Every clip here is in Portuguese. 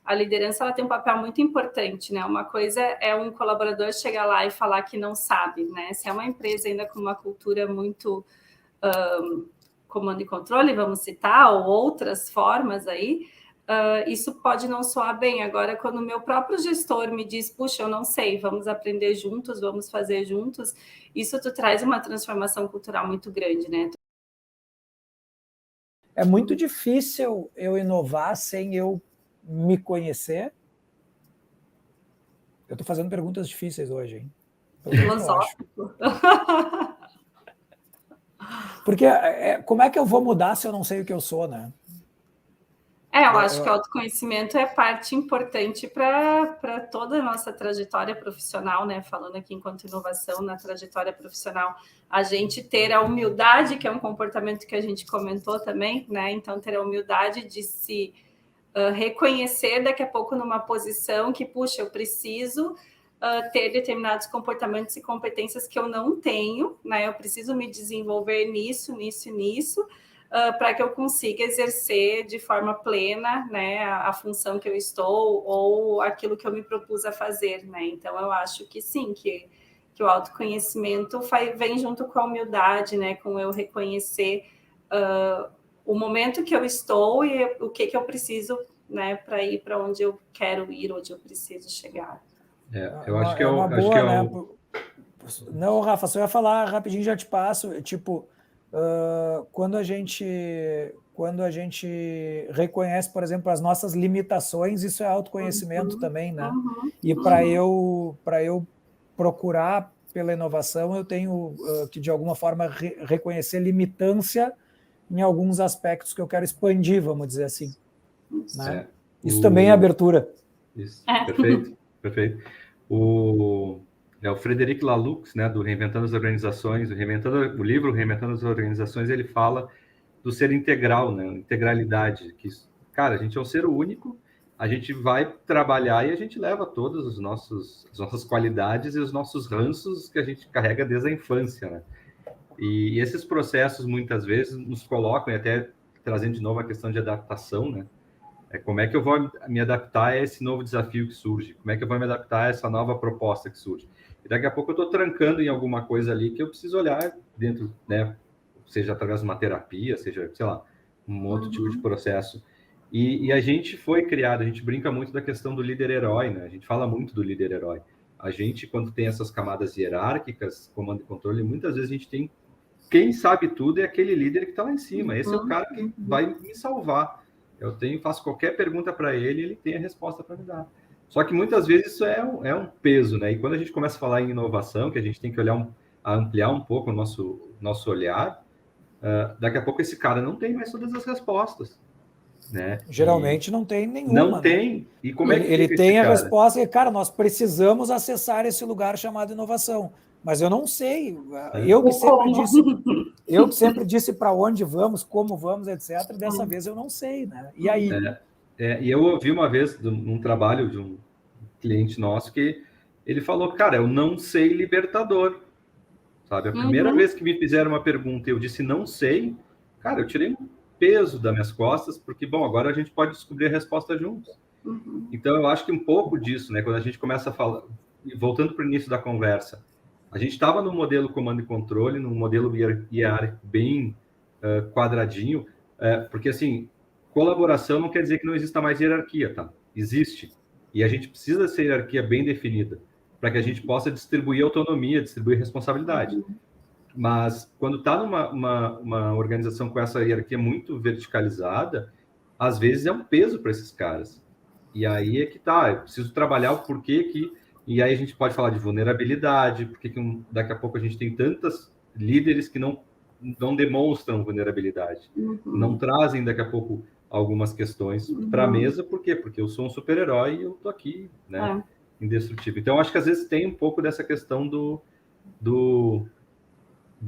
a liderança ela tem um papel muito importante, né? Uma coisa é um colaborador chegar lá e falar que não sabe, né? Se é uma empresa ainda com uma cultura muito comando e controle, vamos citar, ou outras formas aí, isso pode não soar bem. Agora, quando o meu próprio gestor me diz, puxa, eu não sei, vamos aprender juntos, vamos fazer juntos, isso tu traz uma transformação cultural muito grande, né? É muito difícil eu inovar sem eu me conhecer. Eu estou fazendo perguntas difíceis hoje, hein? Filosófico. Porque como é que eu vou mudar se eu não sei o que eu sou, né? Eu acho que o autoconhecimento é parte importante para toda a nossa trajetória profissional, né? Falando aqui enquanto inovação na trajetória profissional, a gente ter a humildade, que é um comportamento que a gente comentou também, né? Então, ter a humildade de se reconhecer daqui a pouco numa posição que, puxa, eu preciso ter determinados comportamentos e competências que eu não tenho, né? Eu preciso me desenvolver nisso, para que eu consiga exercer de forma plena, né, a função que eu estou ou aquilo que eu me propus a fazer, né? Então, eu acho que sim, que o autoconhecimento vem junto com a humildade, né, com eu reconhecer o momento que eu estou e o que eu preciso, né, para ir para onde eu quero ir, onde eu preciso chegar. Eu acho que é uma boa, né? Não, Rafa, só ia falar rapidinho, já te passo. Tipo, quando a gente reconhece, por exemplo, as nossas limitações, isso é autoconhecimento também, né? E para eu procurar pela inovação, eu tenho que, de alguma forma, reconhecer limitância em alguns aspectos que eu quero expandir, vamos dizer assim. Né? Isso também é abertura. Isso, perfeito, perfeito. O Frederic Laloux, né, do Reinventando as Organizações, o livro Reinventando as Organizações, ele fala do ser integral, né, integralidade, que, cara, a gente é um ser único, a gente vai trabalhar e a gente leva todas as nossas qualidades e os nossos ranços que a gente carrega desde a infância, né? E esses processos, muitas vezes, nos colocam, e até trazendo de novo a questão de adaptação, né? Como é que eu vou me adaptar a esse novo desafio que surge? Como é que eu vou me adaptar a essa nova proposta que surge? E daqui a pouco eu estou trancando em alguma coisa ali que eu preciso olhar dentro, né? Seja através de uma terapia, seja, sei lá, um outro tipo de processo. E a gente foi criado, a gente brinca muito da questão do líder-herói, né? A gente fala muito do líder-herói. A gente, quando tem essas camadas hierárquicas, comando e controle, muitas vezes a gente tem... Quem sabe tudo é aquele líder que está lá em cima. Esse é o cara que vai me salvar. Faço qualquer pergunta para ele, ele tem a resposta para me dar. Só que muitas vezes isso é um peso, né? E quando a gente começa a falar em inovação, que a gente tem que ampliar um pouco o nosso olhar, daqui a pouco esse cara não tem mais todas as respostas, né? Geralmente não tem nenhuma. Não tem. Né? E como é que ele tem a resposta e, cara, nós precisamos acessar esse lugar chamado inovação. Mas eu não sei. Eu que sempre disse para onde vamos, como vamos, etc. Dessa vez eu não sei, né? E aí? E eu ouvi uma vez num trabalho de um cliente nosso que ele falou, cara, eu não sei libertador, sabe? A primeira vez que me fizeram uma pergunta e eu disse não sei, cara, eu tirei um peso das minhas costas, porque, bom, agora a gente pode descobrir a resposta juntos. Então, eu acho que um pouco disso, né? Quando a gente começa a falar, voltando para o início da conversa, a gente estava no modelo comando e controle, num modelo hierárquico bem quadradinho, porque, assim, colaboração não quer dizer que não exista mais hierarquia, tá? Existe. E a gente precisa dessa hierarquia bem definida, para que a gente possa distribuir autonomia, distribuir responsabilidade. Mas, quando está numa organização com essa hierarquia muito verticalizada, às vezes é um peso para esses caras. E aí é que tá, eu preciso trabalhar o porquê que... E aí a gente pode falar de vulnerabilidade, porque daqui a pouco a gente tem tantos líderes que não demonstram vulnerabilidade, não trazem daqui a pouco algumas questões para a mesa, por quê? Porque eu sou um super-herói e eu tô aqui, né, indestrutível. Então, acho que às vezes tem um pouco dessa questão do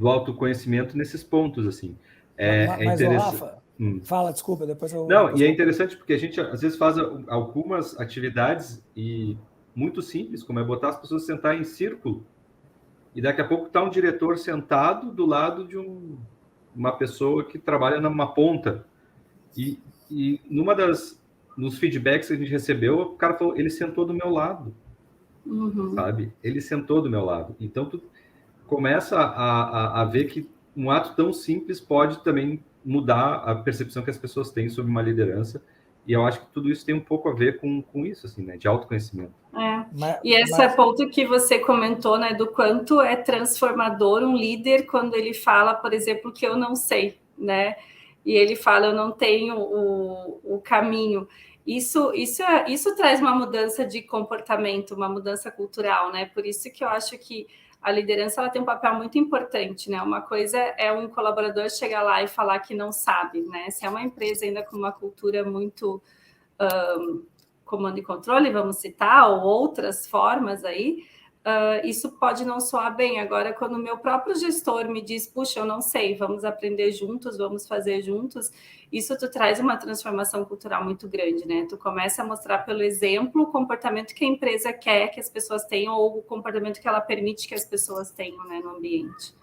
autoconhecimento nesses pontos, assim. Mas Rafa, fala, desculpa, depois eu... Não, e é interessante porque a gente às vezes faz algumas atividades muito simples, como é botar as pessoas sentar em círculo, e daqui a pouco está um diretor sentado do lado de uma pessoa que trabalha numa ponta. E numa nos feedbacks que a gente recebeu, o cara falou, ele sentou do meu lado, sabe? Ele sentou do meu lado. Então, tu começa a ver que um ato tão simples pode também mudar a percepção que as pessoas têm sobre uma liderança. E eu acho que tudo isso tem um pouco a ver com isso, assim, né? De autoconhecimento. E esse ponto que você comentou, né? Do quanto é transformador um líder quando ele fala, por exemplo, que eu não sei, né? E ele fala, eu não tenho o caminho. Isso traz uma mudança de comportamento, uma mudança cultural, né? Por isso que eu acho que a liderança ela tem um papel muito importante, né? Uma coisa é um colaborador chegar lá e falar que não sabe, né? Se é uma empresa ainda com uma cultura muito comando e controle, vamos citar, ou outras formas aí, isso pode não soar bem. Agora, quando o meu próprio gestor me diz, puxa, eu não sei, vamos aprender juntos, vamos fazer juntos, isso tu traz uma transformação cultural muito grande, né? Tu começa a mostrar pelo exemplo o comportamento que a empresa quer que as pessoas tenham ou o comportamento que ela permite que as pessoas tenham, né, no ambiente.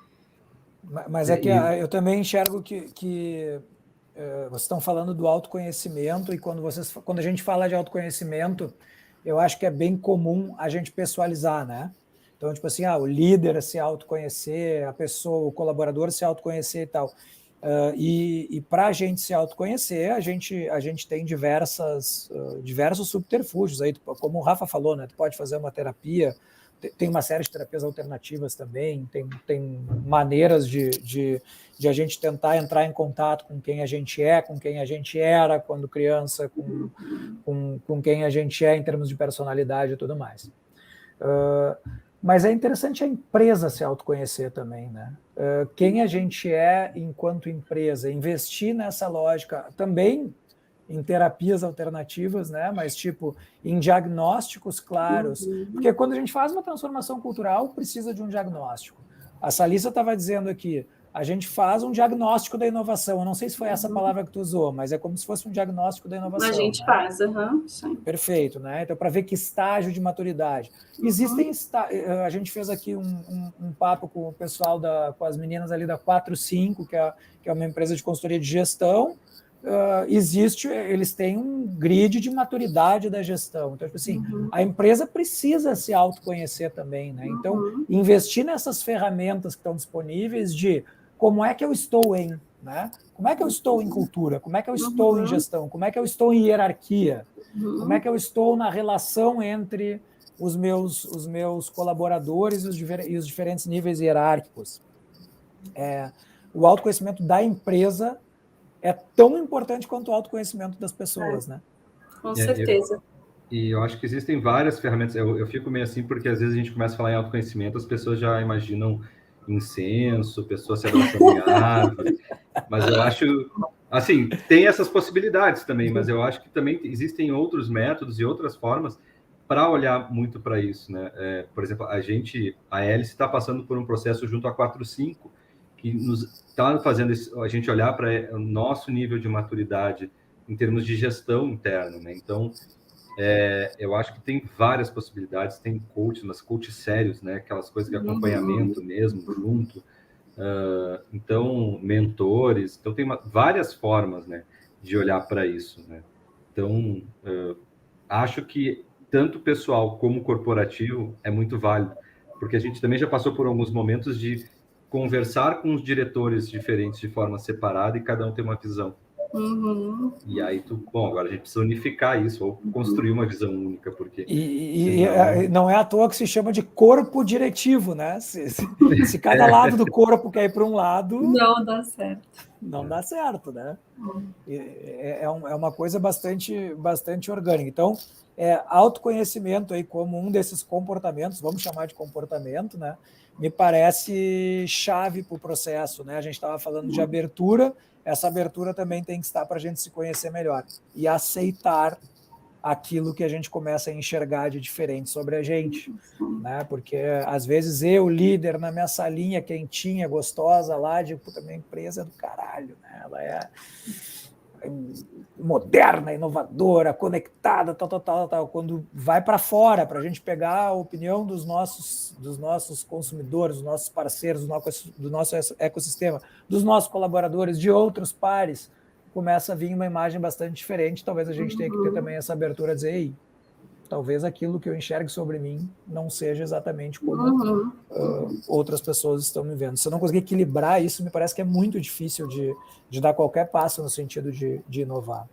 Mas é que eu também enxergo que vocês estão falando do autoconhecimento e quando a gente fala de autoconhecimento, eu acho que é bem comum a gente pessoalizar, né? Então, tipo assim, o líder se autoconhecer, a pessoa, o colaborador se autoconhecer e tal. E para a gente se autoconhecer, a gente tem diversos subterfúgios aí, como o Rafa falou, né? Tu pode fazer uma terapia, tem uma série de terapias alternativas também, tem maneiras de a gente tentar entrar em contato com quem a gente é, com quem a gente era quando criança, com quem a gente é em termos de personalidade e tudo mais. Mas é interessante a empresa se autoconhecer também, né? Quem a gente é enquanto empresa, investir nessa lógica também em terapias alternativas, né? Mas tipo em diagnósticos claros, porque quando a gente faz uma transformação cultural precisa de um diagnóstico. A Salissa estava dizendo aqui, a gente faz um diagnóstico da inovação. Eu não sei se foi essa palavra que tu usou, mas é como se fosse um diagnóstico da inovação. A gente faz, sim. Perfeito, né? Então, para ver que estágio de maturidade. Existem a gente fez aqui um papo com o pessoal, com as meninas ali da 45, que é uma empresa de consultoria de gestão. Eles têm um grid de maturidade da gestão. Então, tipo assim, a empresa precisa se autoconhecer também, né? Então, investir nessas ferramentas que estão disponíveis de como é que eu estou em, né? Como é que eu estou em cultura? Como é que eu estou em gestão? Como é que eu estou em hierarquia? Como é que eu estou na relação entre os meus colaboradores e os diferentes níveis hierárquicos? O autoconhecimento da empresa é tão importante quanto o autoconhecimento das pessoas, né? Com certeza. E eu acho que existem várias ferramentas. Eu fico meio assim, porque às vezes a gente começa a falar em autoconhecimento, as pessoas já imaginam incenso, pessoas se abraçando em árvore. Mas eu acho, assim, tem essas possibilidades também, mas eu acho que também existem outros métodos e outras formas para olhar muito para isso, né? Por exemplo, a Hélice está passando por um processo junto à 45, que nos está fazendo a gente olhar para o nosso nível de maturidade em termos de gestão interna, né? Então, eu acho que tem várias possibilidades, tem coaches, mas coaches sérios, né? Aquelas coisas de acompanhamento mesmo, junto. Então, mentores. Então, tem várias formas, né, de olhar para isso, né? Então, acho que tanto pessoal como corporativo é muito válido, porque a gente também já passou por alguns momentos de conversar com os diretores diferentes de forma separada e cada um tem uma visão. E aí agora a gente precisa unificar isso ou construir uma visão única, porque não é à toa que se chama de corpo diretivo, né? Se cada lado do corpo quer ir para um lado, não dá certo. Não dá certo, né? É uma coisa bastante orgânica. Então, autoconhecimento aí como um desses comportamentos, vamos chamar de comportamento, né? Me parece chave para o processo, né? A gente estava falando de abertura, essa abertura também tem que estar para a gente se conhecer melhor e aceitar aquilo que a gente começa a enxergar de diferente sobre a gente, né? Porque às vezes eu, líder, na minha salinha quentinha, gostosa lá, digo, puta, minha empresa é do caralho, né? Ela é moderna, inovadora, conectada, tal. Quando vai para fora, para a gente pegar a opinião dos nossos consumidores, dos nossos parceiros, do nosso ecossistema, dos nossos colaboradores, de outros pares, começa a vir uma imagem bastante diferente. Talvez a gente tenha que ter também essa abertura a dizer, ei, talvez aquilo que eu enxergue sobre mim não seja exatamente como outras pessoas estão me vendo. Se eu não conseguir equilibrar isso, me parece que é muito difícil de dar qualquer passo no sentido de inovar.